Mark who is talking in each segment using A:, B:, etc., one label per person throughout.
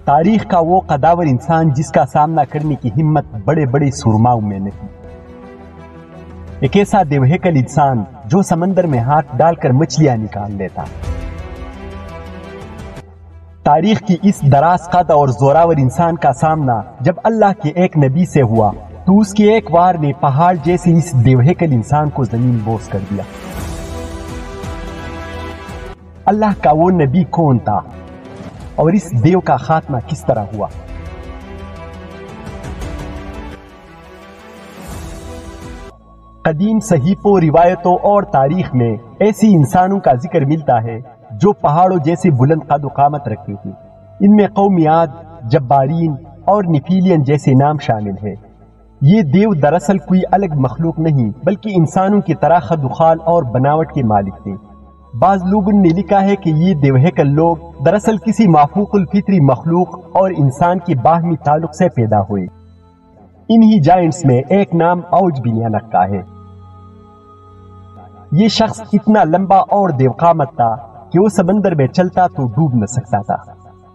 A: تاریخ کا وہ قداور انسان جس کا سامنا کرنے کی ہمت بڑے بڑے سرماؤں میں نہیں، ایک ایسا دیوہیکل انسان جو سمندر میں ہاتھ ڈال کر مچھلیاں نکال لیتا۔ تاریخ کی اس دراز قد اور زوراور انسان کا سامنا جب اللہ کے ایک نبی سے ہوا تو اس کے ایک وار نے پہاڑ جیسے اس دیوہیکل انسان کو زمین بوس کر دیا۔ اللہ کا وہ نبی کون تھا اور اس دیو کا خاتمہ کس طرح ہوا؟ قدیم صحیفوں، روایتوں اور تاریخ میں ایسی انسانوں کا ذکر ملتا ہے جو پہاڑوں جیسے بلند قد و قامت رکھتے تھے۔ ان میں قوم عاد، جبارین اور نفیلین جیسے نام شامل ہیں۔ یہ دیو دراصل کوئی الگ مخلوق نہیں بلکہ انسانوں کی طرح خد و خال اور بناوٹ کے مالک تھے۔ بعض لوگوں نے لکھا ہے کہ یہ دیوہیکل لوگ دراصل کسی مافوق الفطری مخلوق اور انسان کے باہمی تعلق سے پیدا ہوئے۔ انہی جائنٹس میں ایک نام اوج بن ینق کا ہے۔ یہ شخص اتنا لمبا اور دیو قامت تھا کہ وہ سمندر میں چلتا تو ڈوب نہ سکتا تھا۔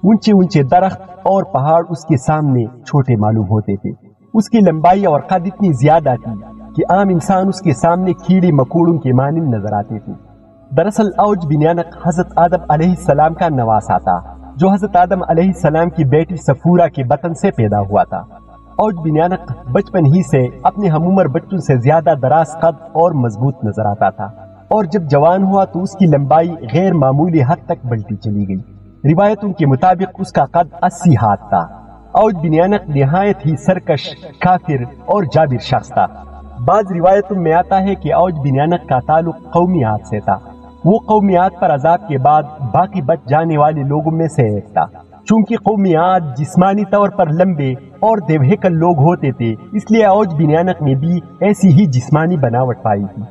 A: اونچے اونچے درخت اور پہاڑ اس کے سامنے چھوٹے معلوم ہوتے تھے۔ اس کی لمبائی اور قد اتنی زیادہ تھی کہ عام انسان اس کے سامنے کیڑے مکوڑوں کے مانند نظر آتے تھے۔ دراصل اوج بن ینق حضرت آدم علیہ السلام کا نواسا تھا جو حضرت آدم علیہ السلام کی بیٹی صفورہ کے بطن سے پیدا ہوا تھا۔ اوج بن ینق بچپن ہی سے اپنے ہم عمر بچوں سے زیادہ دراز قد اور مضبوط نظر آتا تھا، اور جب جوان ہوا تو اس کی لمبائی غیر معمولی حد تک بڑھتی چلی گئی۔ روایتوں کے مطابق اس کا قد 80 ہاتھ تھا۔ اوج بن ینق نہایت ہی سرکش، کافر اور جابر شخص تھا۔ بعض روایتوں میں آتا ہے کہ اوج بن ینق کا تعلق قوم عاد سے تھا۔ وہ قوم عاد پر عذاب کے بعد باقی بچ جانے والے لوگوں میں سے ایک تھا۔ چونکہ قوم عاد جسمانی طور پر لمبے اور دیوہیکل لوگ ہوتے تھے، اس لیے اوج بن ینق نے بھی ایسی ہی جسمانی بناوٹ پائی تھی۔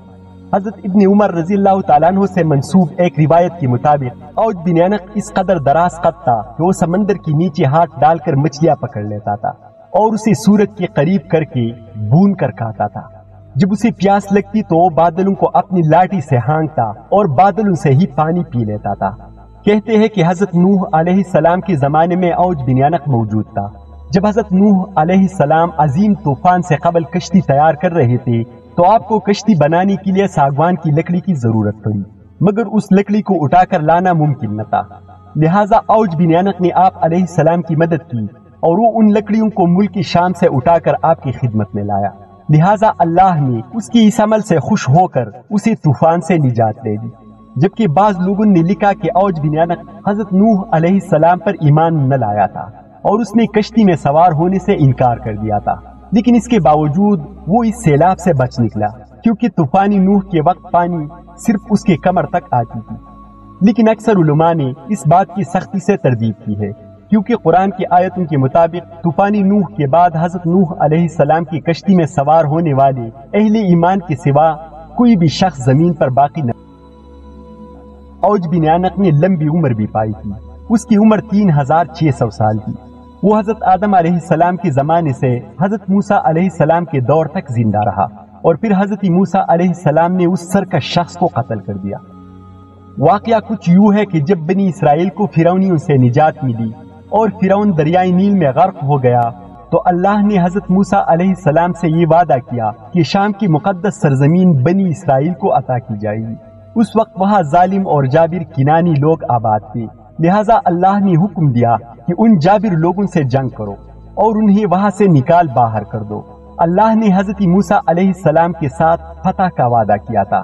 A: حضرت ابن عمر رضی اللہ تعالیٰ عنہ سے منسوب ایک روایت کے مطابق اوج بن ینق اس قدر دراز قد تھا کہ وہ سمندر کے نیچے ہاتھ ڈال کر مچھلیاں پکڑ لیتا تھا اور اسے سورج کے قریب کر کے بھون کر کھاتا تھا۔ جب اسے پیاس لگتی تو وہ بادلوں کو اپنی لاٹھی سے ہانکتا اور بادلوں سے ہی پانی پی لیتا تھا۔ کہتے ہیں کہ حضرت نوح علیہ السلام کے زمانے میں اوج بن ینق موجود تھا۔ جب حضرت نوح علیہ السلام عظیم طوفان سے قبل کشتی تیار کر رہے تھے تو آپ کو کشتی بنانے کے لیے ساگوان کی لکڑی کی ضرورت پڑی، مگر اس لکڑی کو اٹھا کر لانا ممکن نہ تھا۔ لہٰذا اوج بن ینق نے آپ علیہ السلام کی مدد کی اور وہ ان لکڑیوں کو ملک شام سے اٹھا کر آپ کی خدمت میں لایا۔ لہٰذا اللہ نے اس کی اس عمل سے خوش ہو کر اسے طوفان سے نجات دے دی۔ جبکہ بعض لوگوں نے لکھا کہ اوج بن ینق حضرت نوح علیہ السلام پر ایمان نہ لایا تھا اور اس نے کشتی میں سوار ہونے سے انکار کر دیا تھا، لیکن اس کے باوجود وہ اس سیلاب سے بچ نکلا کیونکہ طوفانی نوح کے وقت پانی صرف اس کے کمر تک آتی تھی۔ لیکن اکثر علماء نے اس بات کی سختی سے تردید کی ہے کیونکہ قرآن کی آیتوں کے مطابق طوفانی نوح کے بعد حضرت نوح علیہ السلام کی کشتی میں سوار ہونے والے اہل ایمان کے سوا کوئی بھی شخص زمین پر باقی نہ۔ اوج بن ینق نے لمبی عمر بھی پائی تھی۔ اس کی عمر 3600 سال تھی۔ وہ حضرت آدم علیہ السلام کے زمانے سے حضرت موسیٰ علیہ السلام کے دور تک زندہ رہا اور پھر حضرت موسیٰ علیہ السلام نے اس سرکش شخص کو قتل کر دیا۔ واقعہ کچھ یوں ہے کہ جب بنی اسرائیل کو فرعونیوں سے نجات ملی اور فرعون دریائے نیل میں غرق ہو گیا تو اللہ نے حضرت موسیٰ علیہ السلام سے یہ وعدہ کیا کہ شام کی مقدس سرزمین بنی اسرائیل کو عطا کی جائے گی۔ اس وقت وہاں ظالم اور جابر کنانی لوگ آباد تھے، لہٰذا اللہ نے حکم دیا کہ ان جابر لوگوں سے جنگ کرو اور انہیں وہاں سے نکال باہر کر دو۔ اللہ نے حضرت موسیٰ علیہ السلام کے ساتھ فتح کا وعدہ کیا تھا۔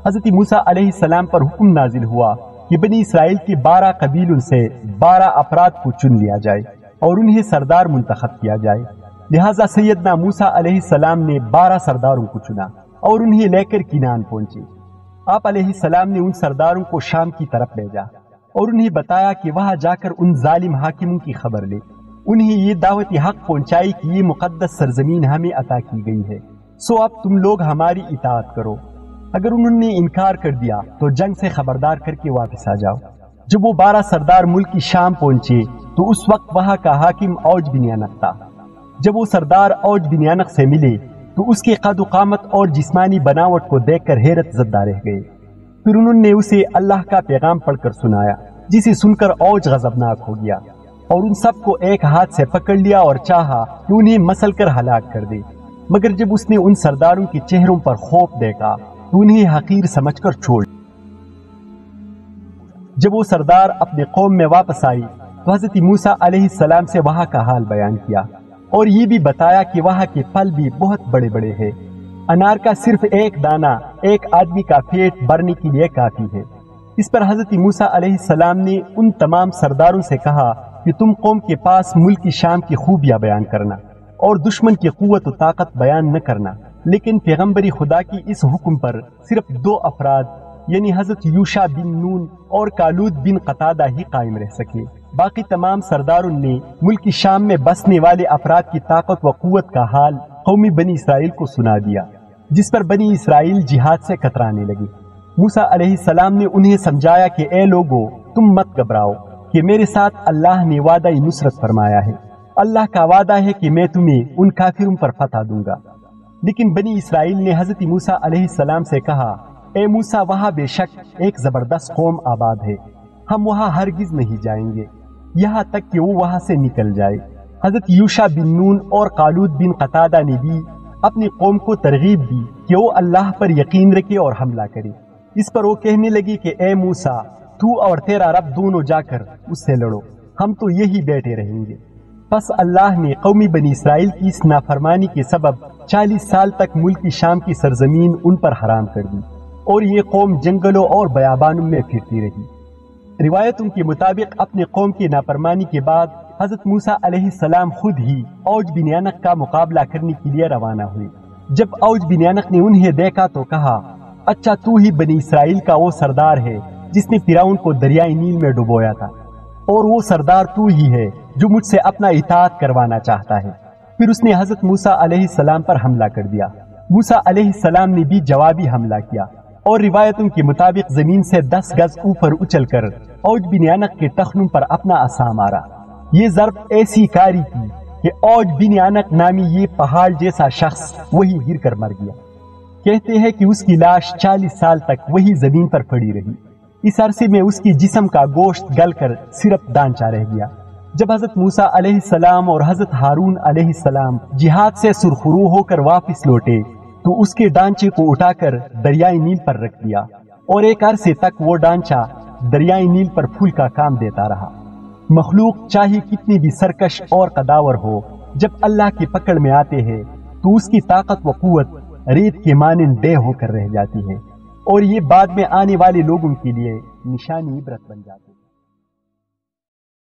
A: حضرت موسیٰ علیہ السلام پر حکم نازل ہوا کہ بنی اسرائیل کے 12 قبیلوں سے 12 افراد کو چن لیا جائے اور انہیں سردار منتخب کیا جائے۔ لہٰذا سیدنا موسیٰ علیہ السلام نے 12 سرداروں کو چنا اور انہیں لے کر کنعان پہنچے۔ آپ علیہ السلام نے ان سرداروں کو شام کی طرف بھیجا اور انہیں بتایا کہ وہاں جا کر ان ظالم حاکموں کی خبر لے۔ انہیں یہ دعوت حق پہنچائی کہ یہ مقدس سرزمین ہمیں عطا کی گئی ہے، سو اب تم لوگ ہماری اطاعت کرو۔ اگر انہوں نے انکار کر دیا تو جنگ سے خبردار کر کے واپس آ جاؤ۔ جب وہ 12 سردار ملک کی شام پہنچے تو اس وقت وہاں کا حاکم اوج بن ینق تھا۔ جب وہ سردار اوج بن ینق سے ملے تو اس کے قد و قامت اور جسمانی بناوٹ کو دیکھ کر حیرت زدہ رہ گئے۔ پھر انہوں نے اسے اللہ کا پیغام پڑھ کر سنایا، جسے سن کر اوج غضبناک ہو گیا اور ان سب کو ایک ہاتھ سے پکڑ لیا اور چاہا کہ انہیں مسل کر ہلاک کر دے، مگر جب اس نے ان سرداروں کے چہروں پر خوف دیکھا تو انہیں حقیر سمجھ کر چھوڑ۔ جب وہ سردار اپنے قوم میں واپس آئی تو حضرت موسیٰ علیہ السلام سے وہاں کا حال بیان کیا اور یہ بھی بتایا کہ وہاں کے پھل بھی بہت بڑے بڑے ہیں، انار کا صرف ایک دانہ ایک آدمی کا پیٹ بھرنے کے لیے کافی ہے۔ اس پر حضرت موسیٰ علیہ السلام نے ان تمام سرداروں سے کہا کہ تم قوم کے پاس ملک شام کی خوبیاں بیان کرنا اور دشمن کی قوت و طاقت بیان نہ کرنا، لیکن پیغمبری خدا کی اس حکم پر صرف 2 افراد یعنی حضرت یوشع بن نون اور کالود بن قتادہ ہی قائم رہ سکے۔ باقی تمام سرداروں نے ملک شام میں بسنے والے افراد کی طاقت و قوت کا حال قومی بنی اسرائیل کو سنا دیا، جس پر بنی اسرائیل جہاد سے کترانے لگے۔ موسیٰ علیہ السلام نے انہیں سمجھایا کہ اے لوگو، تم مت گھبراؤ کہ میرے ساتھ اللہ نے وعدہ نصرت فرمایا ہے، اللہ کا وعدہ ہے کہ میں تمہیں ان کافروں پر فتح دوں گا۔ لیکن بنی اسرائیل نے حضرت موسیٰ علیہ السلام سے کہا، اے موسیٰ، وہاں بے شک ایک زبردست قوم آباد ہے، ہم وہاں ہرگز نہیں جائیں گے یہاں تک کہ وہ وہاں سے نکل جائے۔ حضرت یوشع بن نون اور کالود بن قتادہ نے بھی اپنی قوم کو ترغیب دی کہ وہ اللہ پر یقین رکھے اور حملہ کرے۔ اس پر وہ کہنے لگی کہ اے موسیٰ، تو اور تیرا رب دونوں جا کر اس سے لڑو، ہم تو یہی بیٹھے رہیں گے۔ پس اللہ نے قومی بنی اسرائیل کی اس نافرمانی کے سبب 40 سال تک ملک شام کی سرزمین ان پر حرام کر دی اور یہ قوم جنگلوں اور بیابانوں میں پھرتی رہی۔ روایتوں کے مطابق اپنے قوم کی نافرمانی کے بعد حضرت موسیٰ علیہ السلام خود ہی اوج بن عنق کا مقابلہ کرنے کے لیے روانہ ہوئے۔ جب اوج بن عنق نے انہیں دیکھا تو کہا، اچھا تو ہی بنی اسرائیل کا وہ سردار ہے جس نے فرعون کو دریائے نیل میں ڈبویا تھا، اور وہ سردار تو ہی ہے جو مجھ سے اپنا اطاعت کروانا چاہتا ہے۔ پھر اس نے حضرت موسیٰ علیہ السلام پر حملہ کر دیا۔ موسیٰ علیہ السلام نے بھی جوابی حملہ کیا اور روایتوں کے مطابق زمین سے 10 گز اوپر اچل کر اوج بن عنق کے ٹخنوں پر اپنا عصا مارا۔ یہ ضرب ایسی کاری کی کہ اوج بن عنق نامی یہ پہاڑ جیسا شخص وہی گر کر مر گیا۔ کہتے ہیں کہ اس کی لاش 40 سال تک وہی زمین پر پڑی رہی۔ اس عرصے میں اس کی جسم کا گوشت گل کر صرف دانچہ رہ گیا۔ جب حضرت موسیٰ علیہ السلام اور حضرت ہارون علیہ السلام جہاد سے سرخرو ہو کر واپس لوٹے تو اس کے ڈانچے کو اٹھا کر دریائے نیل پر رکھ دیا اور ایک عرصے تک وہ ڈانچہ دریائے نیل پر پھول کا کام دیتا رہا۔ مخلوق چاہے کتنی بھی سرکش اور قداور ہو، جب اللہ کی پکڑ میں آتے ہیں تو اس کی طاقت و قوت ریت کے مانند ڈے ہو کر رہ جاتی ہے، اور یہ بعد میں آنے والے لوگوں کے لیے نشانی عبرت بن جاتی ہے۔